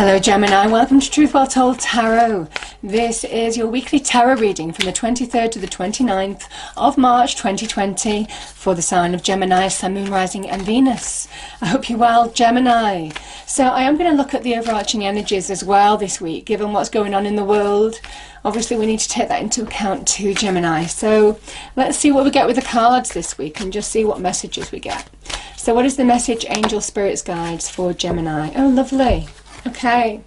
Hello Gemini, welcome to Truth Well Told Tarot. This is your weekly tarot reading from the 23rd to the 29th of March 2020 for the sign of Gemini, Sun, Moon, Rising and Venus. I hope you're well, Gemini. So I am going to look at the overarching energies as well this week, given what's going on in the world. Obviously we need to take that into account too, Gemini. So let's see what we get with the cards this week and just see what messages we get. So what is the message, angel, spirits, guides for Gemini? Oh, lovely. Okay,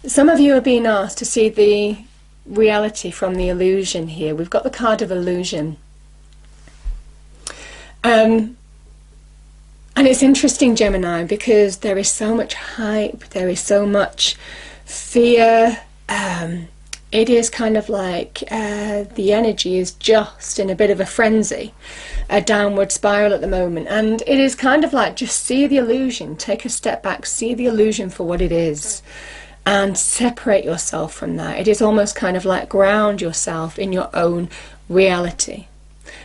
some of you are being asked to see the reality from the illusion here. We've got the card of illusion. And it's interesting, Gemini, because there is so much hype, there is so much fear. It is kind of like the energy is just in a bit of a frenzy, a downward spiral at the moment, and it is kind of like just see the illusion, take a step back, see the illusion for what it is and separate yourself from that. It is almost kind of like ground yourself in your own reality.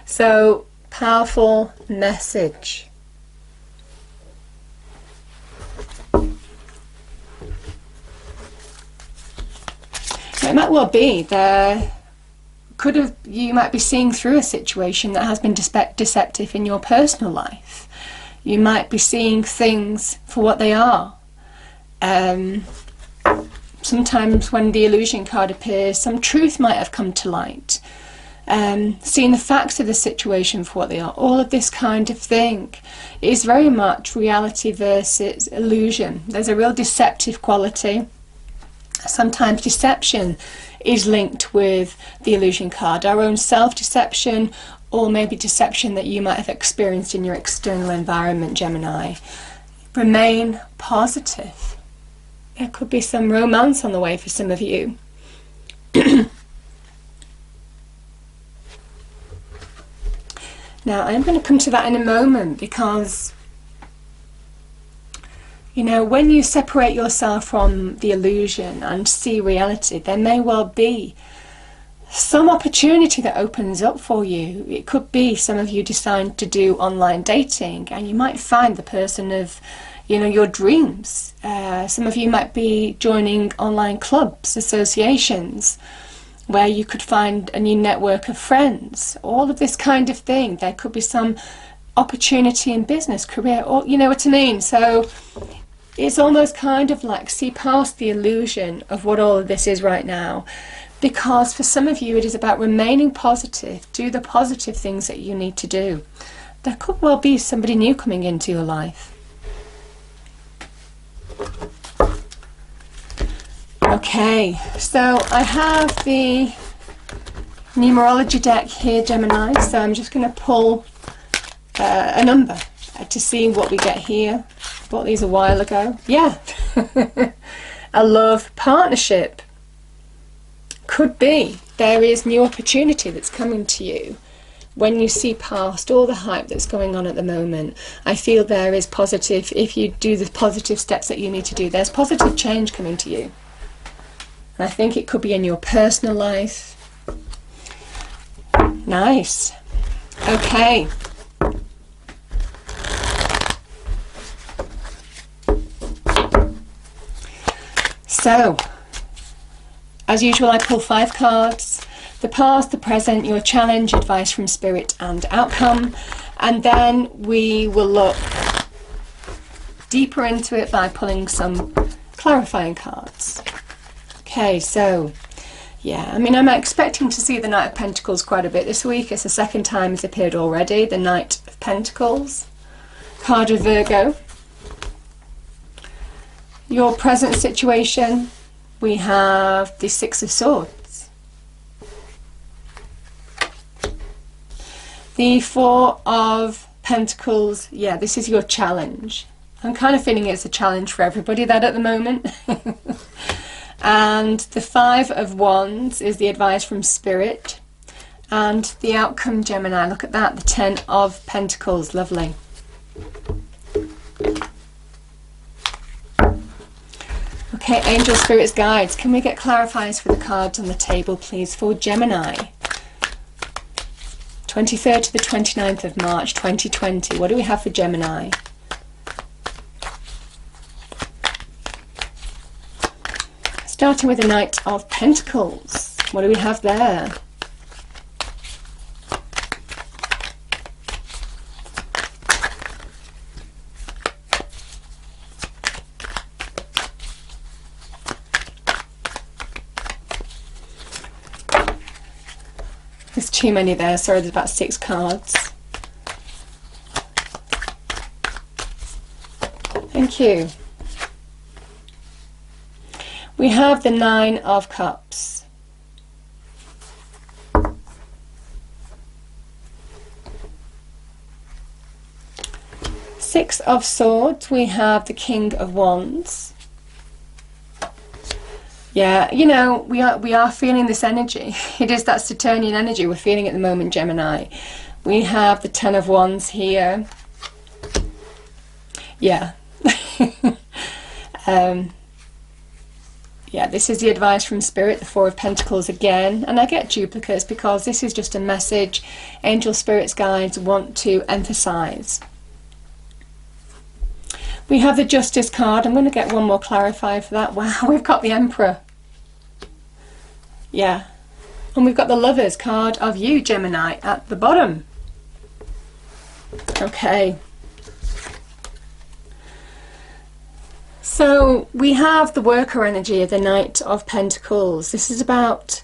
So, powerful message. It might well be there you might be seeing through a situation that has been deceptive in your personal life. You might be seeing things for what they are. Sometimes when the illusion card appears, some truth might have come to light. Seeing the facts of the situation for what they are, all of this kind of thing is very much reality versus illusion. There's a real deceptive quality. Sometimes deception is linked with the illusion card, our own self-deception, or maybe deception that you might have experienced in your external environment, Gemini. Remain positive. There could be some romance on the way for some of you. Now, I'm going to come to that in a moment, because you know, when you separate yourself from the illusion and see reality, there may well be some opportunity that opens up for you. It could be some of you decide to do online dating and you might find the person of, you know, your dreams. Some of you might be joining online clubs, associations, where you could find a new network of friends. All of this kind of thing. There could be some opportunity in business, career, or you know what I mean. So it's almost kind of like see past the illusion of what all of this is right now, because for some of you it is about remaining positive. Do the positive things that you need to do. There could well be somebody new coming into your life. Okay, so I have the numerology deck here, Gemini, so I'm just going to pull a number to see what we get here. Bought these a while ago. Yeah. A love partnership. Could be. There is new opportunity that's coming to you when you see past all the hype that's going on at the moment. I feel there is positive, if you do the positive steps that you need to do, there's positive change coming to you. And I think it could be in your personal life. Nice. Okay. So, as usual, I pull 5 cards. The past, the present, your challenge, advice from spirit and outcome. And then we will look deeper into it by pulling some clarifying cards. Okay, so, yeah, I mean, I'm expecting to see the Knight of Pentacles quite a bit this week. It's the second time it's appeared already, the Knight of Pentacles. Card of Virgo. Your present situation, we have the Six of Swords. The Four of Pentacles, yeah, this is your challenge. I'm kind of feeling it's a challenge for everybody that at the moment. And the Five of Wands is the advice from Spirit. And the outcome, Gemini, look at that, the Ten of Pentacles, lovely. Okay, angel, spirits, guides, can we get clarifiers for the cards on the table, please, for Gemini? 23rd to the 29th of March, 2020. What do we have for Gemini? Starting with the Knight of Pentacles. What do we have there? There's too many there, sorry, there's about 6 cards. Thank you. We have the 9 of Cups. Six of Swords. We have the King of Wands. Yeah, you know, we are feeling this energy. It is that Saturnian energy we're feeling at the moment, Gemini. We have the 10 of Wands here. Yeah. Yeah, this is the advice from Spirit, the 4 of Pentacles again. And I get duplicates because this is just a message angel spirits guides want to emphasize. We have the Justice card. I'm going to get one more clarified for that. Wow, we've got the Emperor. Yeah. And we've got the Lovers card of you, Gemini, at the bottom. Okay. So we have the worker energy of the Knight of Pentacles. This is about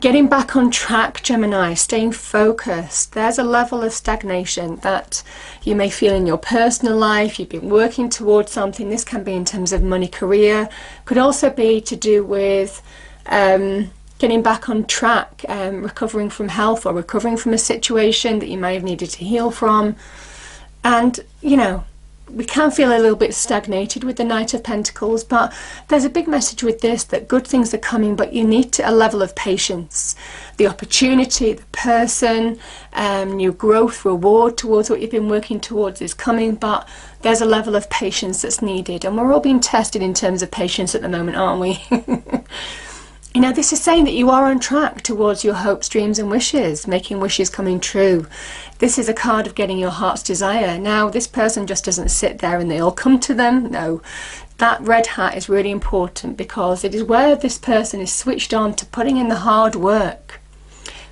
getting back on track, Gemini, staying focused. There's a level of stagnation that you may feel in your personal life. You've been working towards something. This can be in terms of money, career. Could also be to do with getting back on track, recovering from health or recovering from a situation that you may have needed to heal from. And, you know, we can feel a little bit stagnated with the Knight of Pentacles, but there's a big message with this that good things are coming, but you need a level of patience. The opportunity, the person, your growth, reward towards what you've been working towards is coming, but there's a level of patience that's needed. And we're all being tested in terms of patience at the moment, aren't we? You know, this is saying that you are on track towards your hopes, dreams and wishes, making wishes coming true. This is a card of getting your heart's desire. Now, this person just doesn't sit there and they all come to them. No, that red hat is really important because it is where this person is switched on to putting in the hard work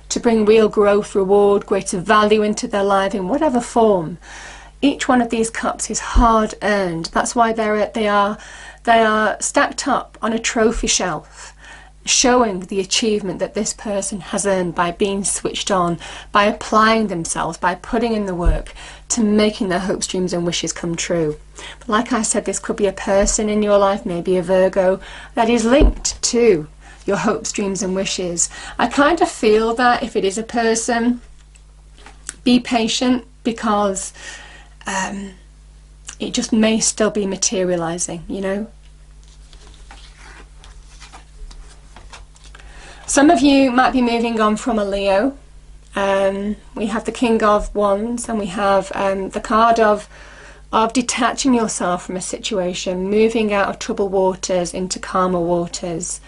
to bring real growth, reward, greater value into their life in whatever form. Each one of these cups is hard earned. That's why they are stacked up on a trophy shelf, showing the achievement that this person has earned by being switched on, by applying themselves, by putting in the work to making their hopes, dreams and wishes come true. But like I said, this could be a person in your life, maybe a Virgo, that is linked to your hopes, dreams and wishes. I kind of feel that if it is a person, be patient because it just may still be materializing, you know. Some of you might be moving on from a Leo. We have the King of Wands and we have the card of detaching yourself from a situation, moving out of troubled waters into calmer waters.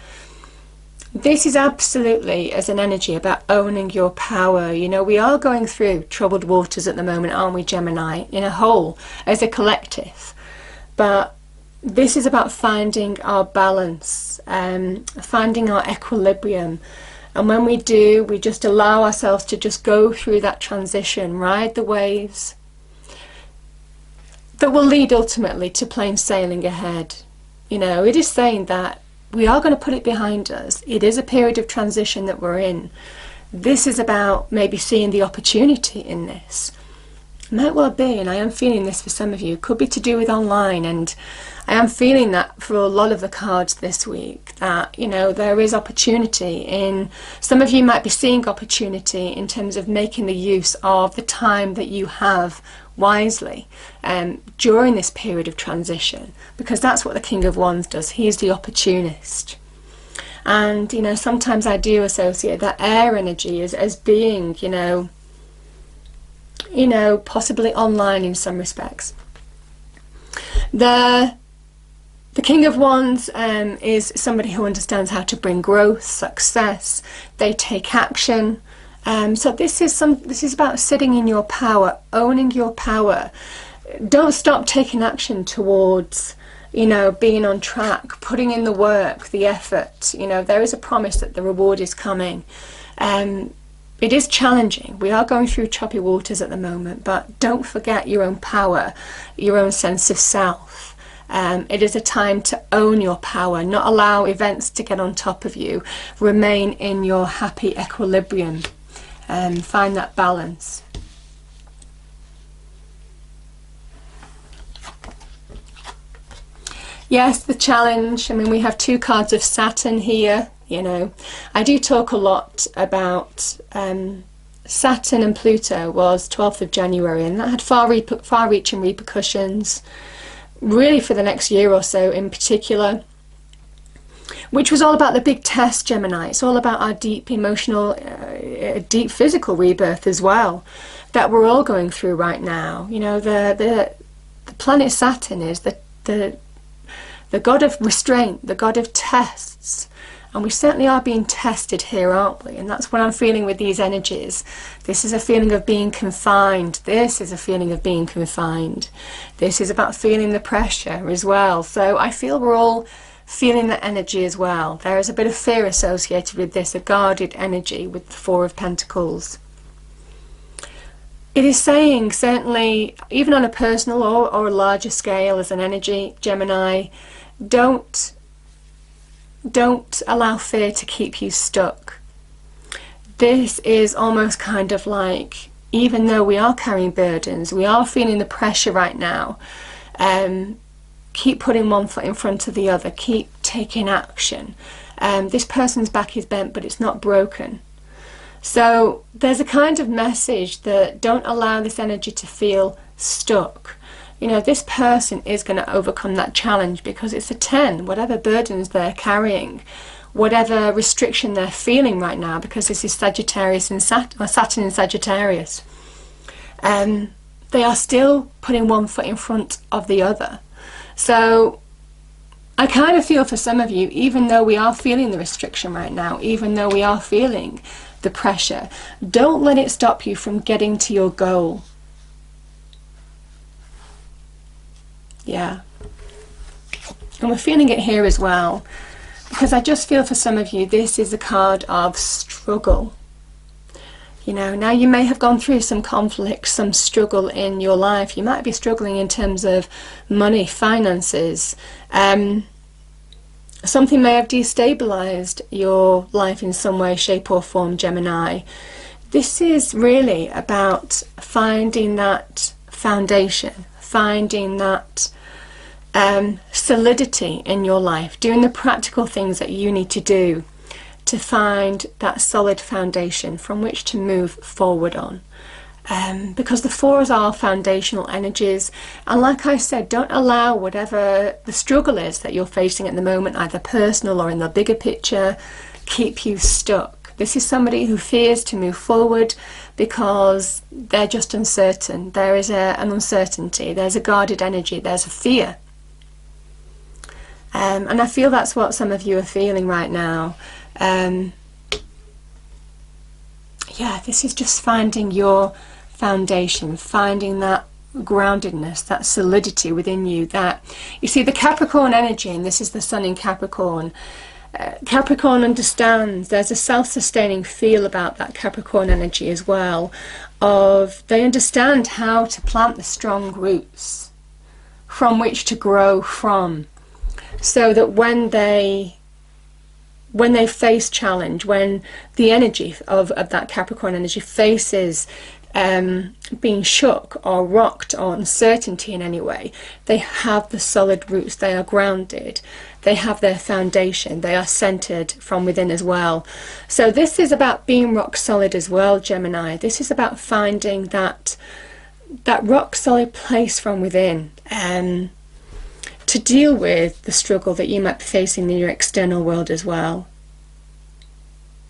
This is absolutely, as an energy, about owning your power. You know, we are going through troubled waters at the moment, aren't we, Gemini, in a whole, as a collective. But this is about finding our balance, finding our equilibrium. And when we do, we just allow ourselves to just go through that transition, ride the waves that will lead ultimately to plain sailing ahead. You know, it is saying that we are going to put it behind us. It is a period of transition that we're in. This is about maybe seeing the opportunity in this. Might well be, and I am feeling this for some of you, could be to do with online, and I am feeling that for a lot of the cards this week, that, you know, there is opportunity in, some of you might be seeing opportunity in terms of making the use of the time that you have wisely during this period of transition, because that's what the King of Wands does. He is the opportunist. And, you know, sometimes I do associate that air energy as being, you know, possibly online in some respects. The King of Wands is somebody who understands how to bring growth, success. They take action. So this is about sitting in your power, owning your power. Don't stop taking action towards you know, being on track, putting in the work, the effort. You know, there is a promise that the reward is coming. It is challenging. We are going through choppy waters at the moment, but don't forget your own power, your own sense of self. It is a time to own your power, not allow events to get on top of you. Remain in your happy equilibrium and find that balance. Yes, the challenge. I mean, we have 2 cards of Saturn here. You know, I do talk a lot about Saturn and Pluto was 12th of January, and that had far-reaching repercussions, really for the next year or so in particular, which was all about the big test, Gemini. It's all about our deep emotional, deep physical rebirth as well, that we're all going through right now. You know, the planet Saturn is the god of restraint, the god of tests. And we certainly are being tested here, aren't we? And that's what I'm feeling with these energies. This is a feeling of being confined. This is a feeling of being confined. This is about feeling the pressure as well. So I feel we're all feeling that energy as well. There is a bit of fear associated with this, a guarded energy with the 4 of Pentacles. It is saying, certainly, even on a personal or a larger scale as an energy, Gemini, don't allow fear to keep you stuck. This is almost kind of like, even though we are carrying burdens, we are feeling the pressure right now, keep putting one foot in front of the other, keep taking action. This person's back is bent, but it's not broken. So there's a kind of message that don't allow this energy to feel stuck. You know, this person is going to overcome that challenge because it's a 10, whatever burdens they're carrying, whatever restriction they're feeling right now, because this is Sagittarius and Saturn in Sagittarius. They are still putting one foot in front of the other. So I kind of feel for some of you, even though we are feeling the restriction right now, even though we are feeling the pressure, don't let it stop you from getting to your goal. Yeah, and we're feeling it here as well, because I just feel for some of you this is a card of struggle. You know, now you may have gone through some conflict, some struggle in your life. You might be struggling in terms of money, finances. Something may have destabilized your life in some way, shape or form, Gemini. This is really about finding that foundation, finding that solidity in your life, doing the practical things that you need to do to find that solid foundation from which to move forward on. Because the 4s are foundational energies, and like I said, don't allow whatever the struggle is that you're facing at the moment, either personal or in the bigger picture, keep you stuck. This is somebody who fears to move forward because they're just uncertain. There is an uncertainty, there's a guarded energy, there's a fear. And I feel that's what some of you are feeling right now. Yeah, this is just finding your foundation, finding that groundedness, that solidity within you. That, you see, the Capricorn energy, and this is the Sun in Capricorn, Capricorn understands there's a self-sustaining feel about that Capricorn energy as well, of they understand how to plant the strong roots from which to grow from, so that when they face challenge, when the energy of that Capricorn energy faces being shook or rocked or uncertainty in any way, they have the solid roots, they are grounded, they have their foundation, they are centered from within as well. So this is about being rock solid as well, Gemini. This is about finding that rock solid place from within, to deal with the struggle that you might be facing in your external world as well.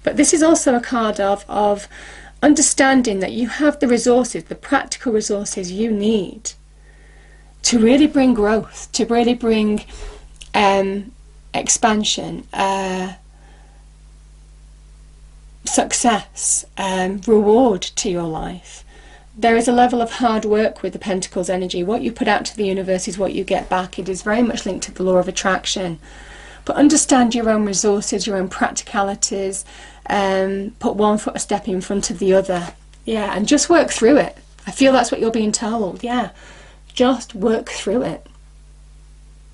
But this is also a card of understanding that you have the resources, the practical resources you need to really bring growth, to really bring expansion, success, reward to your life. there is a level of hard work with the Pentacles energy. What you put out to the universe is what you get back. It is very much linked to the law of attraction. But understand your own resources, your own practicalities. Put one foot a step in front of the other. Yeah, and just work through it. I feel that's what you're being told. Yeah, just work through it.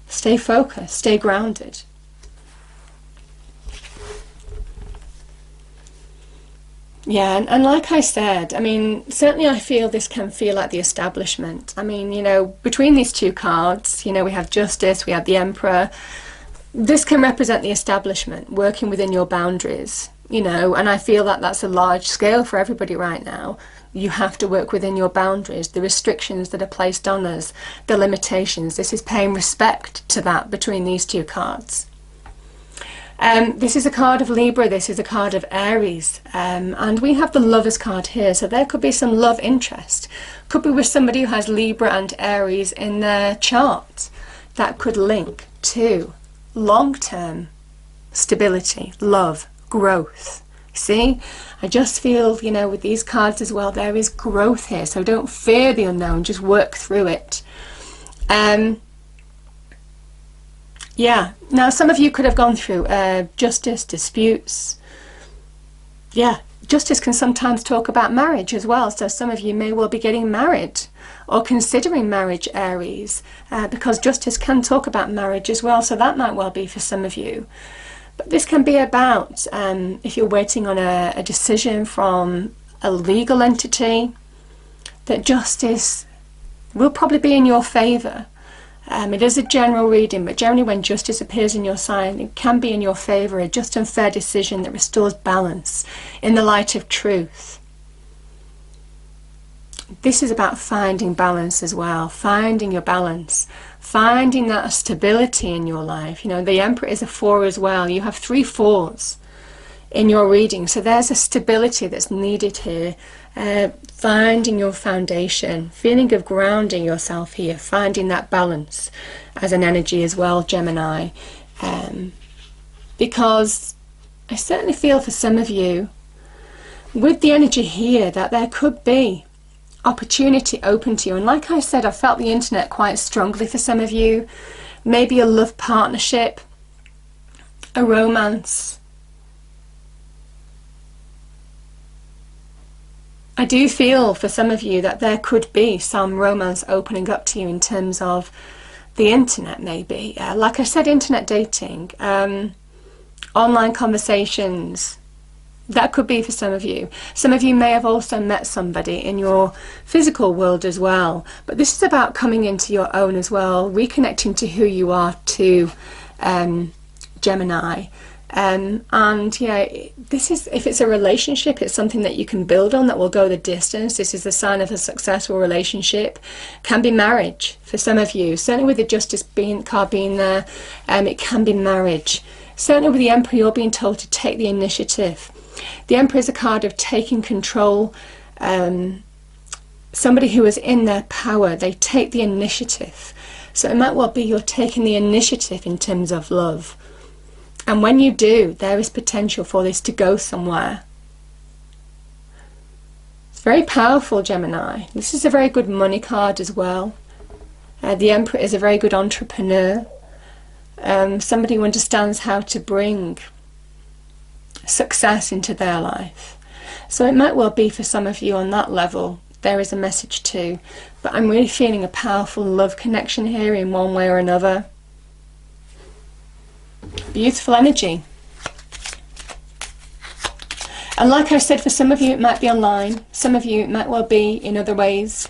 Stay focused, stay grounded. Yeah, and like I said, I mean, certainly I feel this can feel like the establishment. I mean, you know, between these two cards, you know, we have Justice, we have the Emperor. This can represent the establishment, working within your boundaries, you know, and I feel that that's a large scale for everybody right now. You have to work within your boundaries, the restrictions that are placed on us, the limitations. This is paying respect to that between these two cards. This is a card of Libra, this is a card of Aries, and we have the Lovers card here, so there could be some love interest. Could be with somebody who has Libra and Aries in their chart. That could link to long-term stability, love, growth. See, I just feel, you know, with these cards as well, there is growth here, so don't fear the unknown, just work through it. Yeah, now some of you could have gone through justice, disputes. Yeah, justice can sometimes talk about marriage as well, so some of you may well be getting married or considering marriage, Aries, because justice can talk about marriage as well, so that might well be for some of you. But this can be about if you're waiting on a decision from a legal entity, that justice will probably be in your favour. It is a general reading, but generally when justice appears in your sign, it can be in your favour, a just and fair decision that restores balance in the light of truth. This is about finding balance as well, finding your balance, finding that stability in your life. You know, the Emperor is a 4 as well. You have 3 4s in your reading, so there's a stability that's needed here. Finding your foundation, feeling of grounding yourself here, finding that balance as an energy as well, Gemini. Because I certainly feel for some of you, with the energy here, that there could be opportunity open to you. And like I said, I felt the internet quite strongly for some of you. Maybe a love partnership, a romance. I do feel for some of you that there could be some romance opening up to you in terms of the internet, maybe. Like I said, internet dating, online conversations, that could be for some of you. Some of you may have also met somebody in your physical world as well. But this is about coming into your own as well, reconnecting to who you are too, Gemini. And yeah, this is, if it's a relationship, it's something that you can build on, that will go the distance. This is a sign of a successful relationship. Can be marriage for some of you, certainly with the Justice card being there. It can be marriage. Certainly with the Emperor, you're being told to take the initiative. The Emperor is a card of taking control. Somebody who is in their power, they take the initiative. So it might well be you're taking the initiative in terms of love. And when you do, there is potential for this to go somewhere. It's very powerful, Gemini. This is a very good money card as well. The Emperor is a very good entrepreneur. Somebody who understands how to bring success into their life. So it might well be for some of you on that level, there is a message too. But I'm really feeling a powerful love connection here in one way or another. Beautiful energy. And like I said, for some of you it might be online, some of you it might well be in other ways.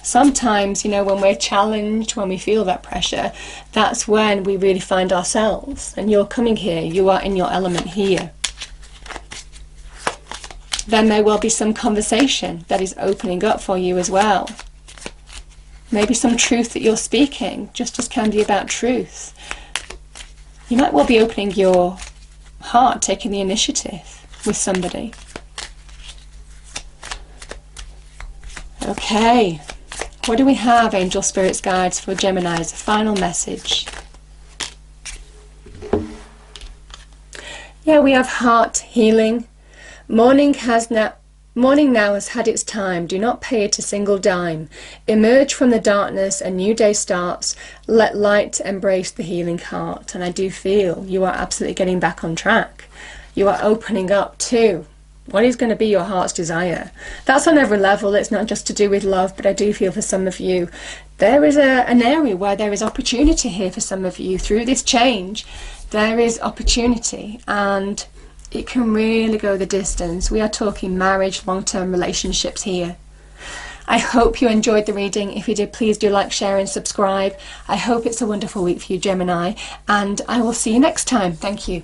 Sometimes, you know, when we're challenged, when we feel that pressure, that's when we really find ourselves. And you're coming here, you are in your element here. There may well be some conversation that is opening up for you as well. Maybe some truth that you're speaking. Justice can be about truth. You might well be opening your heart, taking the initiative with somebody. Okay. What do we have, Angel Spirits Guides, for Gemini as a final message? Yeah, we have heart healing. Morning has now Morning now has had its time. Do not pay it a single dime. Emerge from the darkness, a new day starts. Let light embrace the healing heart. And I do feel you are absolutely getting back on track. You are opening up to what is going to be your heart's desire. That's on every level. It's not just to do with love, but I do feel for some of you there is an area where there is opportunity here for some of you. Through this change, there is opportunity, and it can really go the distance. We are talking marriage, long-term relationships here. I hope you enjoyed the reading. If you did, please do like, share and subscribe. I hope it's a wonderful week for you, Gemini, and I will see you next time. Thank you.